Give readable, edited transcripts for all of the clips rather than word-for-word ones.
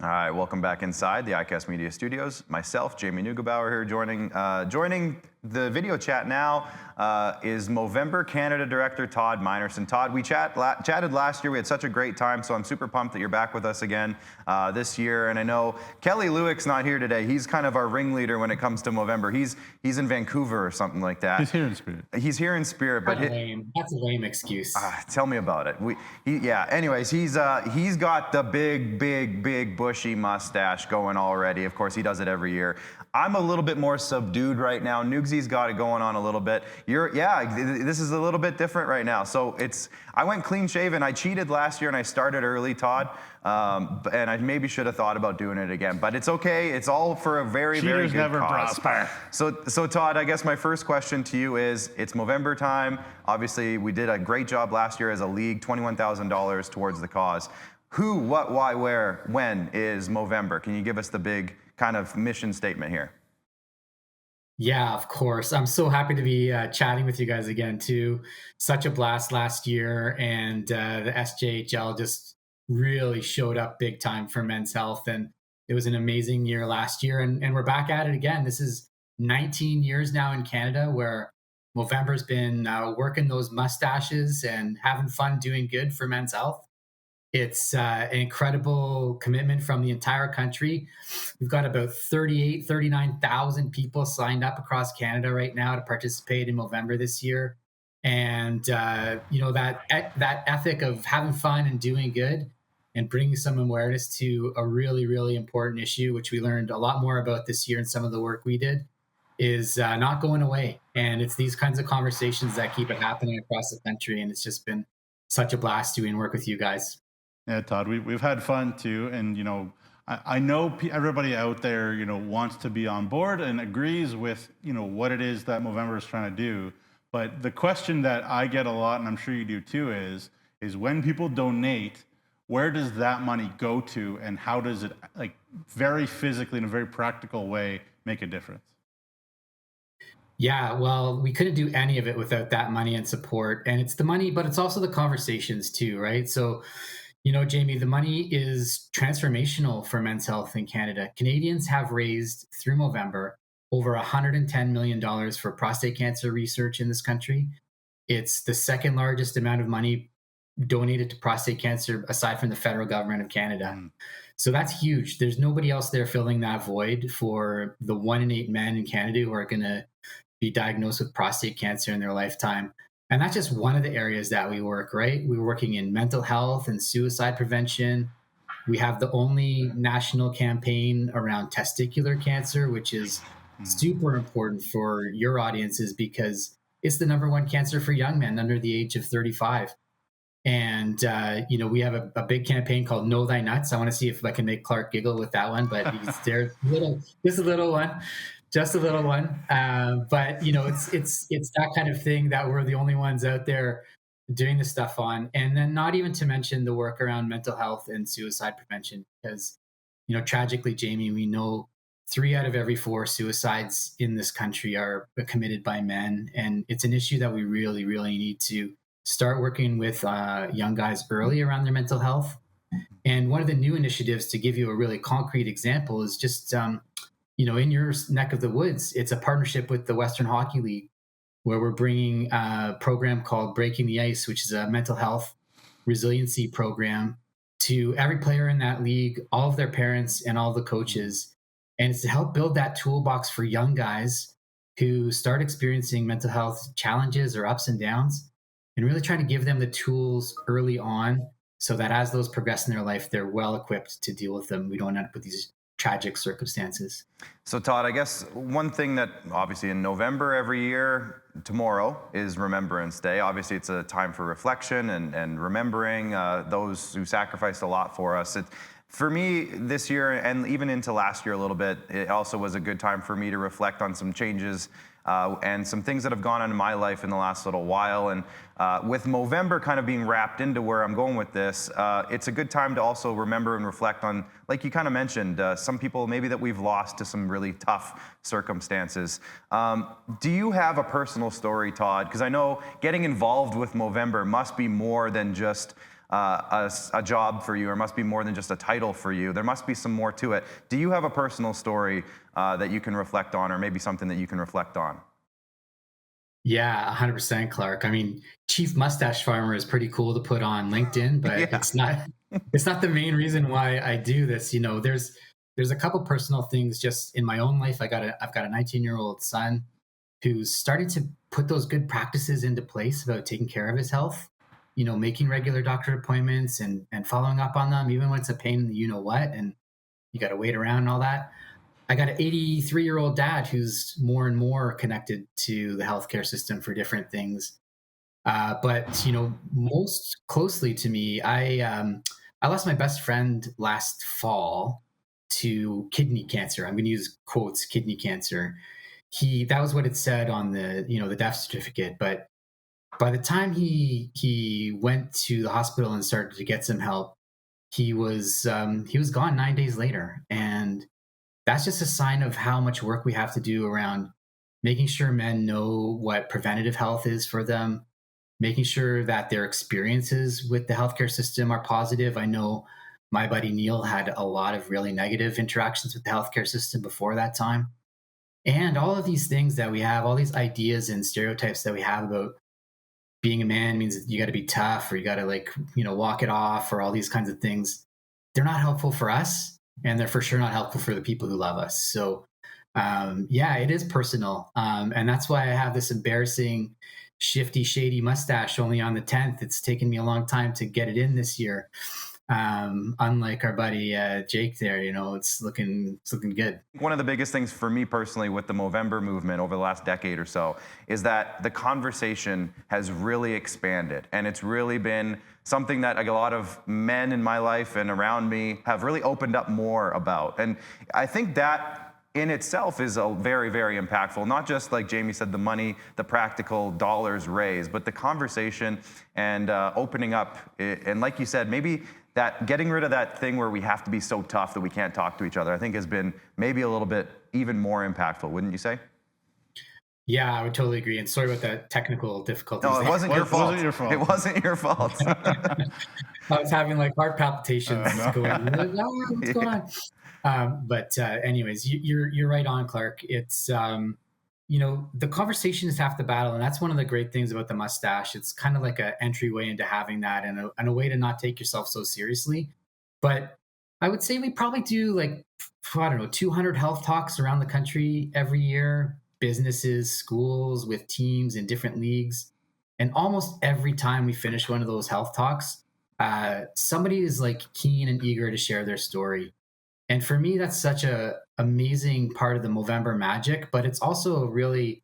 All right, welcome back inside the iCast Media Studios. Myself, Jamie Neugebauer here, joining the video chat now is Movember Canada Director Todd Minerson. Todd, we chatted last year. We had such a great time, so I'm super pumped that you're back with us again this year. And I know Kelly Lewick's not here today. He's kind of our ringleader when it comes to Movember. He's in Vancouver or something like that. He's here in spirit. He's here in spirit, but That's a lame excuse. tell me about it. Anyways, he's got the big bushy mustache going already. Of course, he does it every year. I'm a little bit more subdued right now. Nugsie's got it going on a little bit. This is a little bit different right now. So I went clean shaven. I cheated last year and I started early, Todd. And I maybe should have thought about doing it again, but it's okay. It's all for a very good never cause. prosper. So Todd, I guess my first question to you is, it's Movember time. Obviously, we did a great job last year as a league, $21,000 towards the cause. Who, what, why, where, when is Movember? Can you give us the big kind of mission statement here? Yeah, of course. I'm so happy to be chatting with you guys again too. Such a blast last year, and the SJHL just really showed up big time for men's health, and it was an amazing year last year, and we're back at it again. This is 19 years now in Canada where Movember's been working those mustaches and having fun doing good for men's health. It's an incredible commitment from the entire country. We've got about 39,000 people signed up across Canada right now to participate in Movember this year. And, that ethic of having fun and doing good and bringing some awareness to a really, really important issue, which we learned a lot more about this year in some of the work we did, is not going away. And it's these kinds of conversations that keep it happening across the country. And it's just been such a blast doing work with you guys. Yeah, Todd, we've had fun too, and I know everybody out there wants to be on board and agrees with what it is that Movember is trying to do. But the question that I get a lot, and I'm sure you do too, is when people donate, where does that money go to, and how does it, like, very physically in a very practical way, make a difference? Yeah, well, we couldn't do any of it without that money and support. And it's the money, but it's also the conversations too, right? So, Jamie, the money is transformational for men's health in Canada. Canadians have raised through Movember over $110 million for prostate cancer research in this country. It's the second largest amount of money donated to prostate cancer aside from the federal government of Canada. So that's huge. There's nobody else there filling that void for the 1 in 8 men in Canada who are going to be diagnosed with prostate cancer in their lifetime. And that's just one of the areas that we work, right? We're working in mental health and suicide prevention. We have the only national campaign around testicular cancer, which is super important for your audiences because it's the number one cancer for young men under the age of 35. And, we have a big campaign called Know Thy Nuts. I want to see if I can make Clark giggle with that one, but just a little one. Just a little one, but it's that kind of thing that we're the only ones out there doing this stuff on, and then not even to mention the work around mental health and suicide prevention, because tragically, Jamie, we know 3 out of every 4 suicides in this country are committed by men, and it's an issue that we really, really need to start working with young guys early around their mental health. And one of the new initiatives, to give you a really concrete example, is just in your neck of the woods, it's a partnership with the Western Hockey League, where we're bringing a program called Breaking the Ice, which is a mental health resiliency program, to every player in that league, all of their parents, and all the coaches. And it's to help build that toolbox for young guys who start experiencing mental health challenges or ups and downs, and really trying to give them the tools early on so that as those progress in their life, they're well equipped to deal with them. We don't end up with these tragic circumstances. So Todd, I guess one thing that obviously in November every year, tomorrow is Remembrance Day. Obviously it's a time for reflection and remembering those who sacrificed a lot for us. For me this year, and even into last year a little bit, it also was a good time for me to reflect on some changes and some things that have gone on in my life in the last little while. And with Movember kind of being wrapped into where I'm going with this, it's a good time to also remember and reflect on, like you kind of mentioned, some people maybe that we've lost to some really tough circumstances. Do you have a personal story, Todd? Because I know getting involved with Movember must be more than just a job for you, or must be more than just a title for you. There must be some more to it. Do you have a personal story that you can reflect on, or maybe something that you can reflect on? Yeah, 100%, Clark. I mean, Chief Mustache Farmer is pretty cool to put on LinkedIn, but Yeah. it's not the main reason why I do this. There's a couple personal things just in my own life. I've got a 19-year-old son who's starting to put those good practices into place about taking care of his health, making regular doctor appointments and following up on them, even when it's a pain in the you know what, and you got to wait around and all that. I got an 83-year-old dad who's more and more connected to the healthcare system for different things. But most closely to me, I lost my best friend last fall to kidney cancer. I'm going to use quotes, kidney cancer. That was what it said on the death certificate. But by the time he went to the hospital and started to get some help, he was gone 9 days later, and that's just a sign of how much work we have to do around making sure men know what preventative health is for them, making sure that their experiences with the healthcare system are positive. I know my buddy Neil had a lot of really negative interactions with the healthcare system before that time. And all of these things that we have, all these ideas and stereotypes that we have about being a man means that you got to be tough, or you got to walk it off, or all these kinds of things, they're not helpful for us, and they're for sure not helpful for the people who love us. So yeah, it is personal, and that's why I have this embarrassing shifty shady mustache only on the 10th. It's taken me a long time to get it in this year, unlike our buddy Jake there. It's looking good. One of the biggest things for me personally with the Movember movement over the last decade or so is that the conversation has really expanded, and it's really been something that a lot of men in my life and around me have really opened up more about. And I think that in itself is a very, very impactful. Not just, like Jamie said, the money, the practical dollars raised, but the conversation and opening up. And like you said, maybe that getting rid of that thing where we have to be so tough that we can't talk to each other, I think has been maybe a little bit even more impactful, wouldn't you say? Yeah, I would totally agree. And sorry about the technical difficulties. No, it wasn't your fault. Wasn't your fault. It wasn't your fault. I was having like heart palpitations No. going, what's going on? But anyways, you're right on, Clark. It's the conversation is half the battle, and that's one of the great things about the mustache. It's kind of like an entryway into having that, and a way to not take yourself so seriously. But I would say we probably do, like, I don't know, 200 health talks around the country every year. Businesses, schools, with teams in different leagues, and almost every time we finish one of those health talks, somebody is like keen and eager to share their story. And for me, that's such a amazing part of the Movember magic, but it's also a really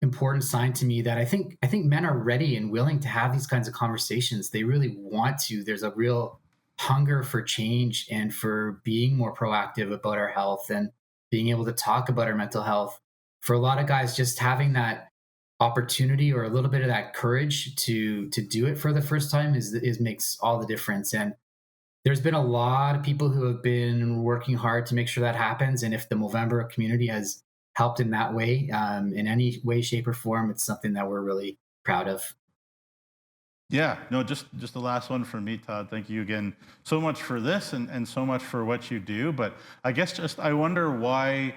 important sign to me that I think men are ready and willing to have these kinds of conversations. They really want to. There's a real hunger for change and for being more proactive about our health and being able to talk about our mental health. For a lot of guys, just having that opportunity or a little bit of that courage to do it for the first time is makes all the difference. And there's been a lot of people who have been working hard to make sure that happens. And if the Movember community has helped in that way, in any way, shape, or form, it's something that we're really proud of. Yeah, no, just the last one for me, Todd. Thank you again so much for this and so much for what you do. But I guess just I wonder why,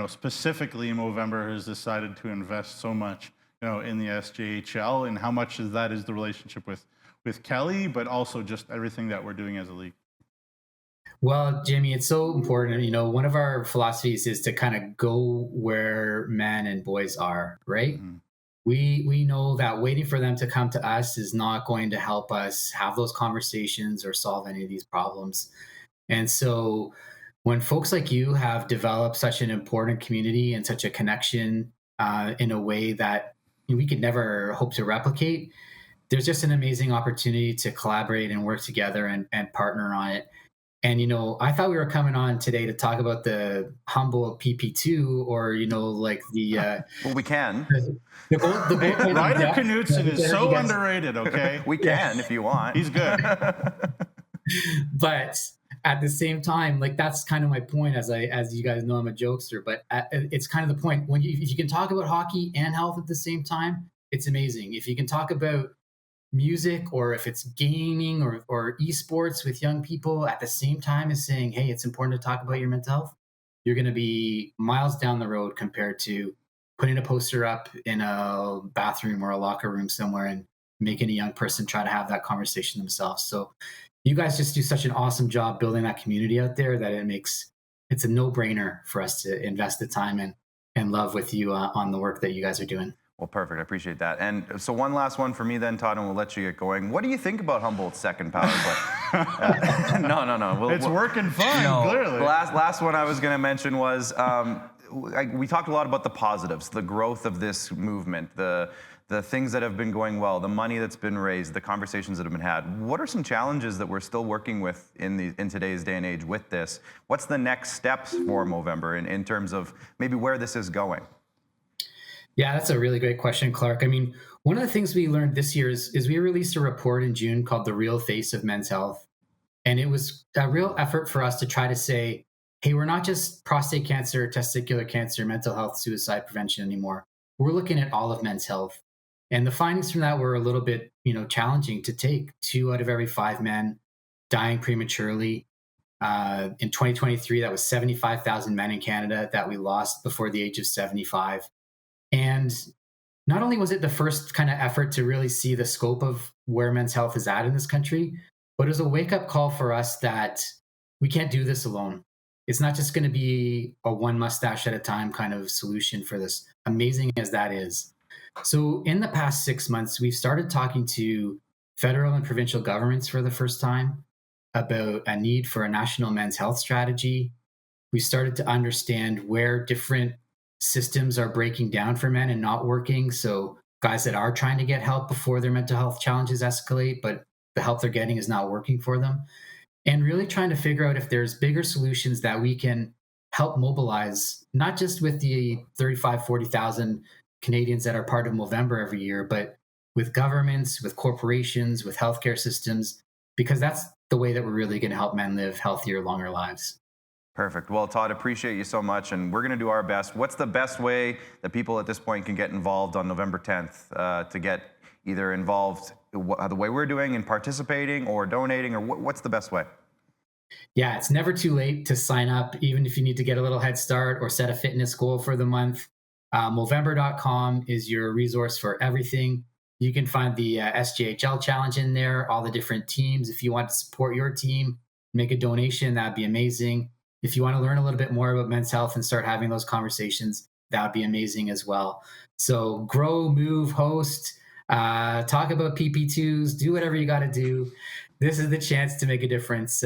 specifically Movember has decided to invest so much, in the SJHL, and how much of that is the relationship with Kelly, but also just everything that we're doing as a league. Well, Jamie, it's so important. One of our philosophies is to kind of go where men and boys are, right? Mhm. We know that waiting for them to come to us is not going to help us have those conversations or solve any of these problems. And so when folks like you have developed such an important community and such a connection in a way that we could never hope to replicate, there's just an amazing opportunity to collaborate and work together and partner on it. And I thought we were coming on today to talk about the humble PP2, or like the Well, we can. the goal Ryder Knutson is so underrated, okay? We can if you want. He's good. But at the same time, like, that's kind of my point. As you guys know, I'm a jokester, but it's kind of the point when if you can talk about hockey and health at the same time, it's amazing. If you can talk about music or if it's gaming or esports with young people at the same time as saying, hey, it's important to talk about your mental health, you're going to be miles down the road compared to putting a poster up in a bathroom or a locker room somewhere and making a young person try to have that conversation themselves. So you guys just do such an awesome job building that community out there that it's a no-brainer for us to invest the time and love with you on the work that you guys are doing. Well, perfect. I appreciate that. And so one last one for me then, Todd, and we'll let you get going. What do you think about Humboldt's second power play? No. It's working fine, clearly. The last one I was going to mention was we talked a lot about the positives, the growth of this movement, the things that have been going well, the money that's been raised, the conversations that have been had. What are some challenges that we're still working with in today's day and age with this? What's the next steps for Movember in terms of maybe where this is going? Yeah, that's a really great question, Clark. I mean, one of the things we learned this year is we released a report in June called The Real Face of Men's Health. And it was a real effort for us to try to say, hey, we're not just prostate cancer, testicular cancer, mental health, suicide prevention anymore. We're looking at all of men's health. And the findings from that were a little bit, challenging to take. 2 out of every 5 men dying prematurely. In 2023, that was 75,000 men in Canada that we lost before the age of 75. And not only was it the first kind of effort to really see the scope of where men's health is at in this country, but it was a wake-up call for us that we can't do this alone. It's not just going to be a one mustache at a time kind of solution for this, amazing as that is. So in the past 6 months, we've started talking to federal and provincial governments for the first time about a need for a national men's health strategy. We started to understand where different systems are breaking down for men and not working. So guys that are trying to get help before their mental health challenges escalate, but the help they're getting is not working for them. And really trying to figure out if there's bigger solutions that we can help mobilize, not just with the 35, 40,000 Canadians that are part of Movember every year, but with governments, with corporations, with healthcare systems, because that's the way that we're really going to help men live healthier, longer lives. Perfect. Well, Todd, appreciate you so much, and we're going to do our best. What's the best way that people at this point can get involved on November 10th to get either involved the way we're doing in participating or donating, or what's the best way? Yeah, it's never too late to sign up, even if you need to get a little head start or set a fitness goal for the month. Movember.com is your resource for everything. You can find the SJHL challenge in there, all the different teams. If you want to support your team, make a donation, that'd be amazing. If you want to learn a little bit more about men's health and start having those conversations, that would be amazing as well. So grow, move, host, talk about PP2s, do whatever you got to do. This is the chance to make a difference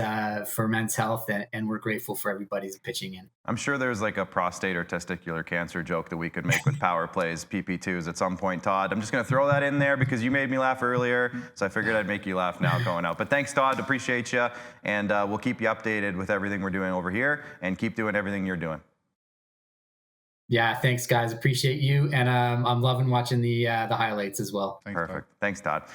for men's health, and we're grateful for everybody's pitching in. I'm sure there's like a prostate or testicular cancer joke that we could make with power plays, PP2s at some point, Todd. I'm just going to throw that in there because you made me laugh earlier, so I figured I'd make you laugh now going out. But thanks, Todd. Appreciate you, and we'll keep you updated with everything we're doing over here, and keep doing everything you're doing. Yeah, thanks, guys. Appreciate you, and I'm loving watching the highlights as well. Perfect. Thanks, Todd.